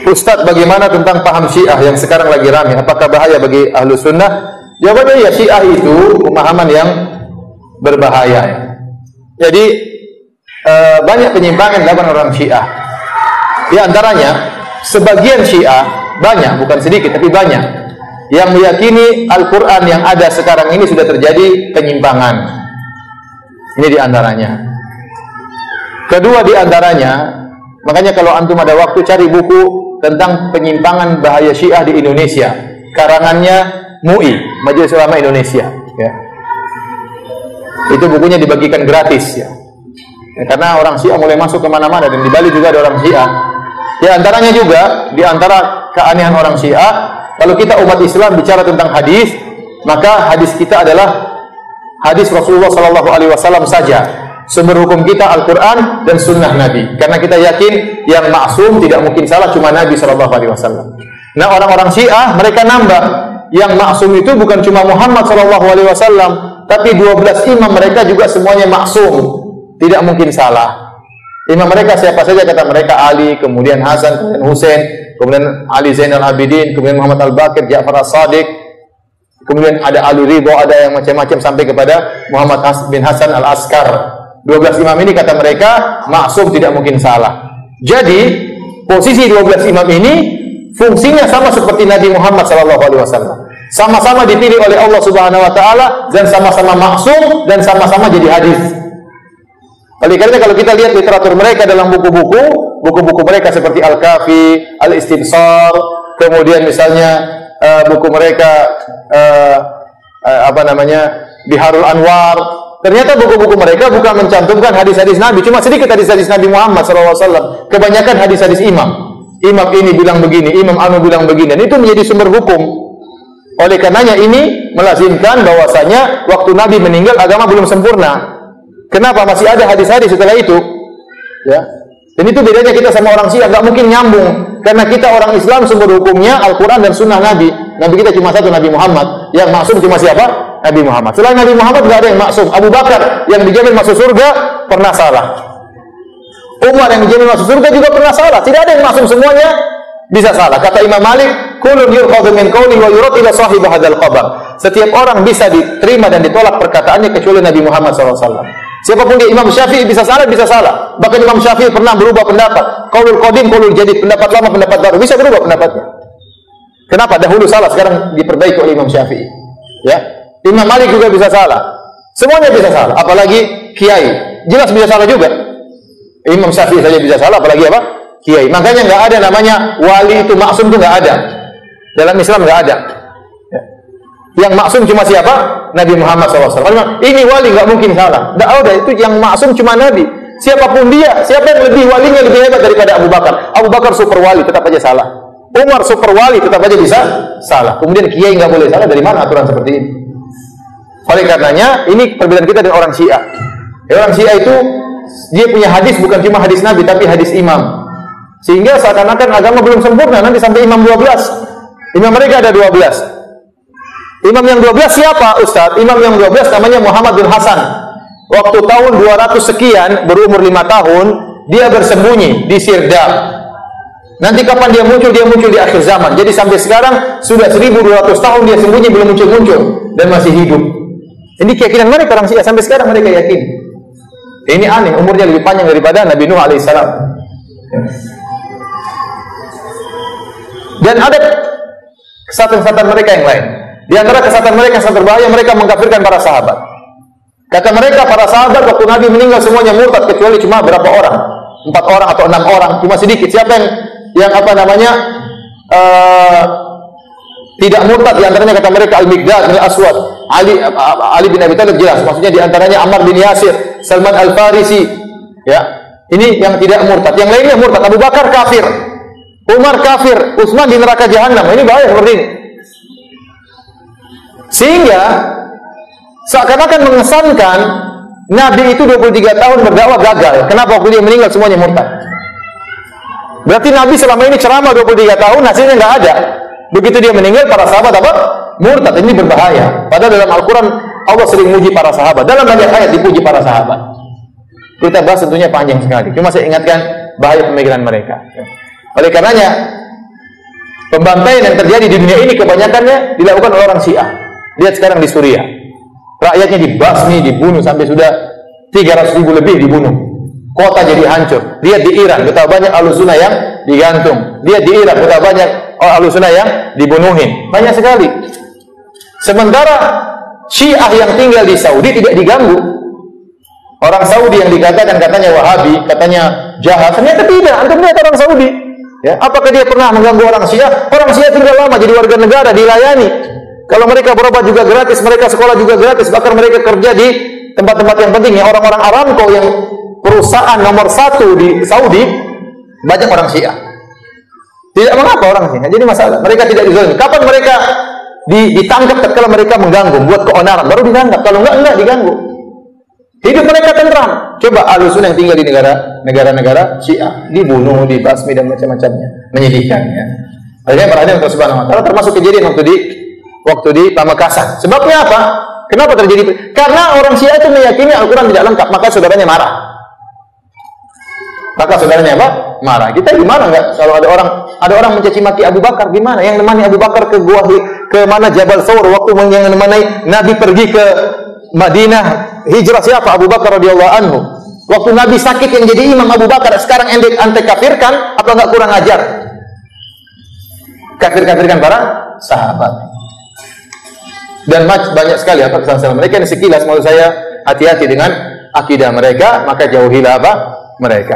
Ustadz, bagaimana tentang paham Syiah yang sekarang lagi ramai? Apakah bahaya bagi ahlu sunnah? Jawabannya ya, Syiah itu pemahaman yang berbahaya. Jadi banyak penyimpangan dalam orang Syiah. Di antaranya sebagian Syiah, banyak, bukan sedikit tapi banyak, yang meyakini Al-Quran yang ada sekarang ini sudah terjadi penyimpangan. Ini di antaranya. Kedua di antaranya, makanya kalau antum ada waktu cari buku tentang penyimpangan bahaya Syiah di Indonesia, karangannya MUI, Majelis Ulama Indonesia. Ya. Itu bukunya dibagikan gratis. Ya. Karena orang Syiah mulai masuk kemana-mana, dan di Bali juga ada orang Syiah. Di antaranya juga, di antara keanehan orang Syiah, kalau kita umat Islam bicara tentang hadis, maka hadis kita adalah hadis Rasulullah SAW saja. Sumber hukum kita Al-Quran dan Sunnah Nabi. Karena kita yakin yang maksum tidak mungkin salah, cuma Nabi SAW. Nah, orang-orang Syiah mereka nambah, yang maksum itu bukan cuma Muhammad SAW, tapi 12 imam mereka juga semuanya maksum, tidak mungkin salah. Imam mereka siapa saja kata mereka? Ali, kemudian Hasan, kemudian Husain, kemudian Ali Zainal Abidin, kemudian Muhammad Al-Baqir, Ja'far As-Sadiq, kemudian ada Ali Ridho, ada yang macam-macam sampai kepada Muhammad bin Hasan Al-Askar. 12 imam ini kata mereka maksum, tidak mungkin salah. Jadi posisi 12 imam ini fungsinya sama seperti Nabi Muhammad SAW. Sama-sama dipilih oleh Allah Subhanahu Wa Taala dan sama-sama maksum dan sama-sama jadi hadis. Oleh karena kalau kita lihat literatur mereka dalam buku-buku mereka seperti Al-Kafi, Al-Istibsar, kemudian misalnya buku mereka Biharul Anwar. Ternyata buku-buku mereka bukan mencantumkan hadis-hadis Nabi, cuma sedikit hadis-hadis Nabi Muhammad SAW. Kebanyakan hadis-hadis imam. Imam ini bilang begini, Imam Anu bilang begini, dan itu menjadi sumber hukum. Oleh karenanya ini melazimkan bahwasanya waktu Nabi meninggal agama belum sempurna. Kenapa masih ada hadis-hadis setelah itu? Ya. Dan itu bedanya kita sama orang Syiah, nggak mungkin nyambung. Karena kita orang Islam sumber hukumnya Al-Quran dan Sunnah Nabi. Nabi kita cuma satu, Nabi Muhammad. Yang maksum cuma siapa? Nabi Muhammad. Selain Nabi Muhammad nggak ada yang maksum. Abu Bakar yang dijamin masuk surga pernah salah. Umar yang dijamin masuk surga juga pernah salah. Tidak ada yang maksum, semuanya bisa salah. Kata Imam Malik, kullun yurqadu min qawli wa yurad ila sahib hadzal qabr. Setiap orang bisa diterima dan ditolak perkataannya kecuali Nabi Muhammad SAW. Siapapun dia, Imam Syafi'i bisa salah, bisa salah. Bahkan Imam Syafi'i pernah berubah pendapat. Qaulul qadim, qaulul jadid, pendapat lama, pendapat baru, bisa berubah pendapatnya. Kenapa? Dahulu salah, sekarang diperbaiki oleh Imam Syafi'i. Ya. Imam Malik juga bisa salah. Semuanya bisa salah, apalagi kiai. Jelas bisa salah juga. Imam Syafi'i saja bisa salah, apalagi apa? Kiai. Makanya nggak ada namanya wali itu maksum, itu nggak ada. Dalam Islam nggak ada. Ya. Yang maksum cuma siapa? Nabi Muhammad SAW. Ini wali nggak mungkin salah. Nggak ada, itu yang maksum cuma Nabi. Siapapun dia, siapa yang lebih walinya lebih hebat daripada Abu Bakar? Abu Bakar super wali, tetap aja salah. Umar super wali, tetap aja bisa salah. Kemudian kiai nggak boleh salah, dari mana aturan seperti ini? Oleh karenanya, ini perbedaan kita dengan orang Syiah. Orang Syiah itu dia punya hadis bukan cuma hadis Nabi, tapi hadis imam. Sehingga seakan-akan agama belum sempurna, nanti sampai imam 12. Imam mereka ada 12. Imam yang 12 siapa, Ustaz? Imam yang 12 namanya Muhammad bin Hasan. Waktu tahun 200 sekian, berumur 5 tahun, dia bersembunyi di Sirdab. Nanti kapan dia muncul? Dia muncul di akhir zaman. Jadi sampai sekarang sudah 1200 tahun dia sembunyi, belum muncul-muncul dan masih hidup. Ini keyakinan mereka orang Syiah, sampai sekarang mereka yakin. Ini aneh, umurnya lebih panjang daripada Nabi Nuh alaihissalam. Dan ada kesatuan-kesatuan mereka yang lain. Di antara kesatuan mereka yang sangat berbahaya, mereka mengkafirkan para sahabat. Kata mereka, para sahabat waktu Nabi meninggal semuanya murtad, kecuali cuma berapa orang? 4 orang atau 6 orang, cuma sedikit. Siapa yang tidak murtad? Di antaranya kata mereka Al-Miqdad bin Aswad, Ali bin Abi Thalib jelas. Maksudnya di antaranya Ammar bin Yasir, Salman Al-Farisi. Ya, ini yang tidak murtad. Yang lainnya murtad. Abu Bakar kafir, Umar kafir, Utsman di neraka jahanam. Ini bahaya seperti ini. Sehingga seakan-akan mengesankan Nabi itu 23 tahun berdakwah gagal. Kenapa waktu dia meninggal semuanya murtad? Berarti Nabi selama ini ceramah 23 tahun, hasilnya nggak ada. Begitu dia meninggal, para sahabat apa? Murtad. Ini berbahaya. Padahal dalam Al-Quran Allah sering muji para sahabat. Dalam banyak ayat dipuji para sahabat. Kita bahas tentunya panjang sekali. Cuma saya ingatkan bahaya pemikiran mereka. Oleh karenanya Pembantaian yang terjadi di dunia ini kebanyakannya dilakukan oleh orang Syiah. Lihat sekarang di Suriah. Rakyatnya dibasmi, dibunuh sampai sudah 300.000 lebih dibunuh. Kota jadi hancur. Lihat di Iran, betapa banyak Ahlussunnah yang digantung. Lihat di Irak, betapa banyak Ahlussunnah yang dibunuhin. Banyak sekali. Sementara Syiah yang tinggal di Saudi tidak diganggu. Orang Saudi yang dikatakan katanya Wahabi, katanya jahat, ternyata tidak. Antum lihat orang Saudi. Ya, apakah dia pernah mengganggu orang Syiah? Orang Syiah tinggal lama jadi warga negara, dilayani. Kalau mereka berobat juga gratis, mereka sekolah juga gratis, bahkan mereka kerja di tempat-tempat yang penting. Ya, orang-orang Aramco yang perusahaan nomor 1 di Saudi, banyak orang Syiah. Tidak mengapa orang Syiah, jadi masalah. Mereka tidak dizalimi. Kapan mereka ditangkap ketika mereka mengganggu, buat keonaran, baru ditangkap. Kalau enggak diganggu. Hidup mereka tentram. Coba Ahlussunnah yang tinggal di negara-negara Syiah, dibunuh, dibasmi dan macam-macamnya. Menyedihkan ya. Akhirnya perhatian Allah Subhanahu wa taala, termasuk kejadian waktu di Pamekasan. Sebabnya apa? Kenapa terjadi? Karena orang Syiah itu meyakini Al-Quran tidak lengkap, maka saudaranya marah. Marah. Kita gimana enggak? Kalau ada orang mencaci maki Abu Bakar, gimana? Yang nemani Abu Bakar ke gua ke mana Jabal Thawr waktu yang nemani Nabi pergi ke Madinah, hijrah siapa? Abu Bakar radhiyallahu anhu. Waktu Nabi sakit yang jadi imam Abu Bakar, sekarang ente kafirkan, apa enggak kurang ajar? Kafirkan para sahabat. Dan banyak sekali apa kesalahan mereka. Ini sekilas, maksud saya hati-hati dengan akidah mereka, maka jauhilah mereka.